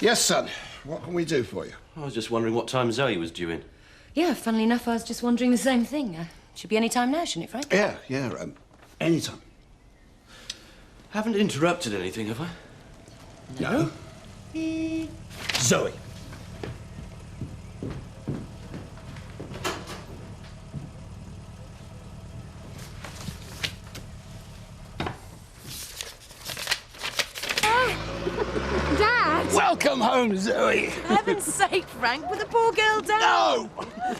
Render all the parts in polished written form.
Yes, son. What can we do for you? I was just wondering what time Zoe was due in. Yeah, funnily enough, I was just wondering the same thing. Should be any time now, shouldn't it, Frank? Yeah, anytime. Haven't interrupted anything, have I? No. Zoe. Dad! Welcome home, Zoe. For heaven's sake, Frank, with the poor girl down. No!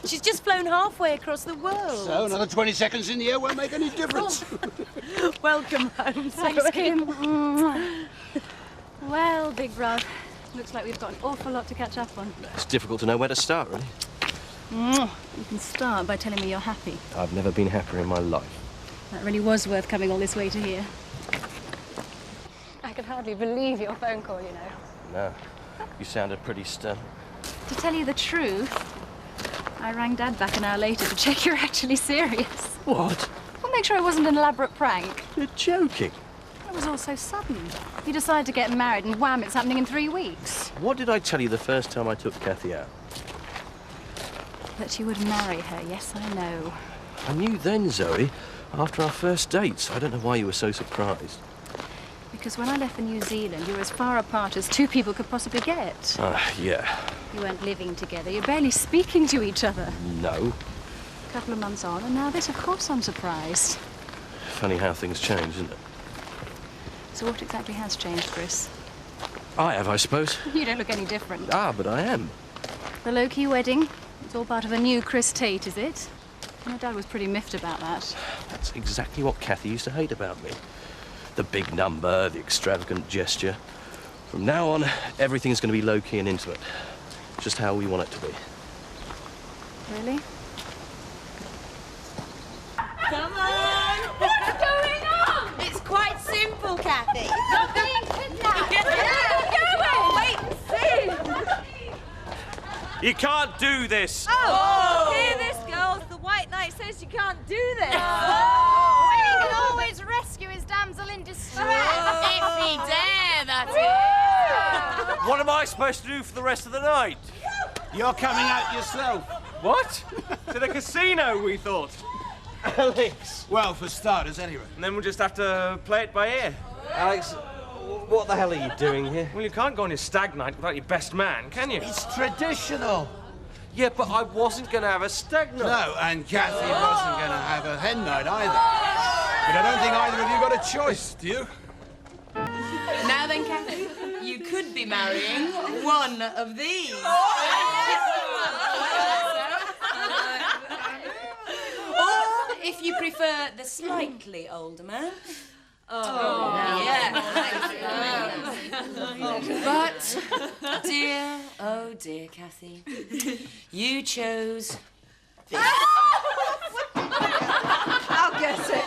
She's just flown halfway across the world. So another 20 seconds in the air won't make any difference. Welcome home, Thanks, Kim. Well, Big Brother, looks like we've got an awful lot to catch up on. It's difficult to know where to start, really. You can start by telling me you're happy. I've never been happier in my life. That really was worth coming all this way to hear. I could hardly believe your phone call, you know. No. You sounded pretty stern. To tell you the truth, I rang Dad back an hour later to check you're actually serious. What? Well, make sure it wasn't an elaborate prank. You're joking. It was all so sudden. You decided to get married and wham, it's happening in 3 weeks. What did I tell you the first time I took Kathy out? That you would marry her, yes, I know. I knew then, Zoe, after our first dates. I don't know why you were so surprised. Because when I left for New Zealand, you were as far apart as two people could possibly get. Yeah. You weren't living together. You're barely speaking to each other. No. A couple of months on, and now this, of course I'm surprised. Funny how things change, isn't it? So what exactly has changed, Chris? I have, I suppose. You don't look any different. But I am. The low-key wedding, it's all part of a new Chris Tate, is it? My dad was pretty miffed about that. That's exactly what Kathy used to hate about me. The big number, the extravagant gesture. From now on, everything's going to be low-key and intimate. Just how we want it to be. Really? Come on! What's going on? It's quite simple, Kathy. Not being kidnapped. Wait and see. You can't do this! Oh! Hear this, girls. The White Knight says you can't do this. Well, he can always rescue his damsel in distress. If he dare, that's it. What am I supposed to do for the rest of the night? You're coming out yourself. What? To the casino, we thought. Alex! Well, for starters, anyway. And then we'll just have to play it by ear. Alex, what the hell are you doing here? Well, you can't go on your stag night without your best man, can you? It's traditional. Yeah, but I wasn't going to have a stag night. No, and Kathy wasn't going to have a hen night either. But I don't think either of you got a choice, do you? Now then, Kathy, you could be marrying one of these. Or, if you prefer the slightly older man. But, dear, oh dear, Kathy, you chose this. I'll guess it.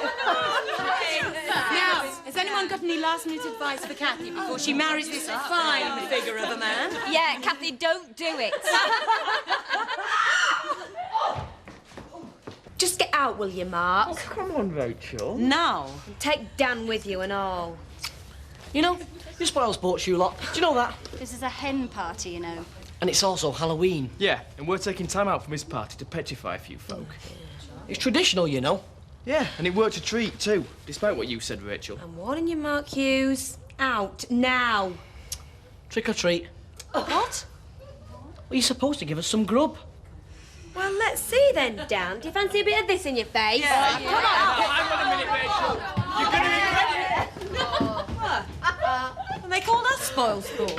Now, has anyone got any last-minute advice for Kathy before she marries this fine figure of a man? Yeah, Kathy, don't do it. Just get out, will you, Mark? Oh, come on, Rachel. Now. Take Dan with you and all. You know, you spoil sports, you lot. Do you know that? This is a hen party, you know. And it's also Halloween. Yeah, and we're taking time out from this party to petrify a few folk. It's traditional, you know. Yeah, and it worked a treat, too, despite what you said, Rachel. I'm warning you, Mark Hughes. Out, now. Trick or treat. What? Well, you're supposed to give us some grub. Well, let's see then, Dan. Do you fancy a bit of this in your face? Yeah. Come on. Hang on a minute, Rachel. You're going to be ready. And they called us spoil sport.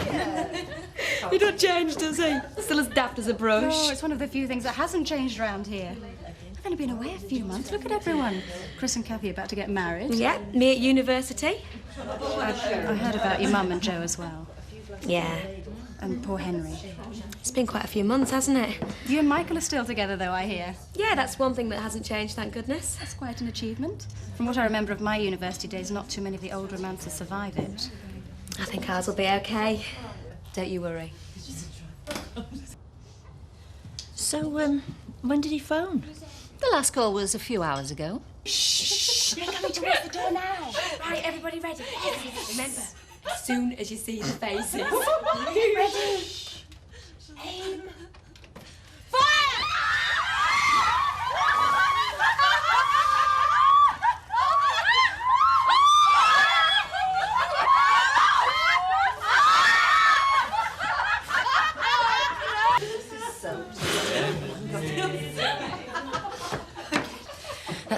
He don't change, does he? Still as daft as a brush. Oh, it's one of the few things that hasn't changed around here. I've only been away a few months. Look at everyone. Chris and Kathy about to get married. Yeah, me at university. I heard about your mum and Joe as well. Yeah. And poor Henry. It's been quite a few months, hasn't it? You and Michael are still together, though, I hear. Yeah, that's one thing that hasn't changed, thank goodness. That's quite an achievement. From what I remember of my university days, not too many of the old romances survive it. I think ours will be okay. Don't you worry. So, when did he phone? The last call was a few hours ago. Shh! They're coming towards the door now. Right, everybody ready? Remember, as soon as you see the faces. Ready?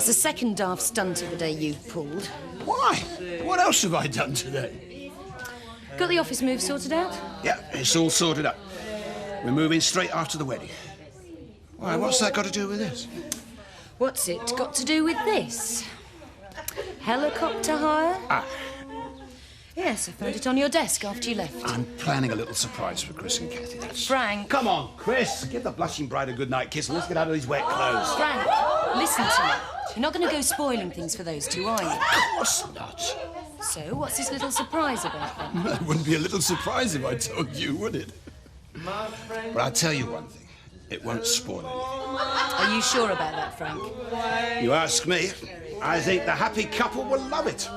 the second daft stunt of the day you've pulled. Why? What else have I done today? Got the office move sorted out? Yeah, it's all sorted out. We're moving straight after the wedding. Why, what's that got to do with this? What's it got to do with this? Helicopter hire? Ah. Yes, I found it on your desk after you left. I'm planning a little surprise for Chris and Kathy. That's... Frank. Come on, Chris. Give the blushing bride a good night kiss and let's get out of these wet clothes. Frank, listen to me. You're not going to go spoiling things for those two, are you? Of course not. So, what's this little surprise about then? It wouldn't be a little surprise if I told you, would it? But I'll tell you one thing. It won't spoil anything. Are you sure about that, Frank? You ask me. I think the happy couple will love it.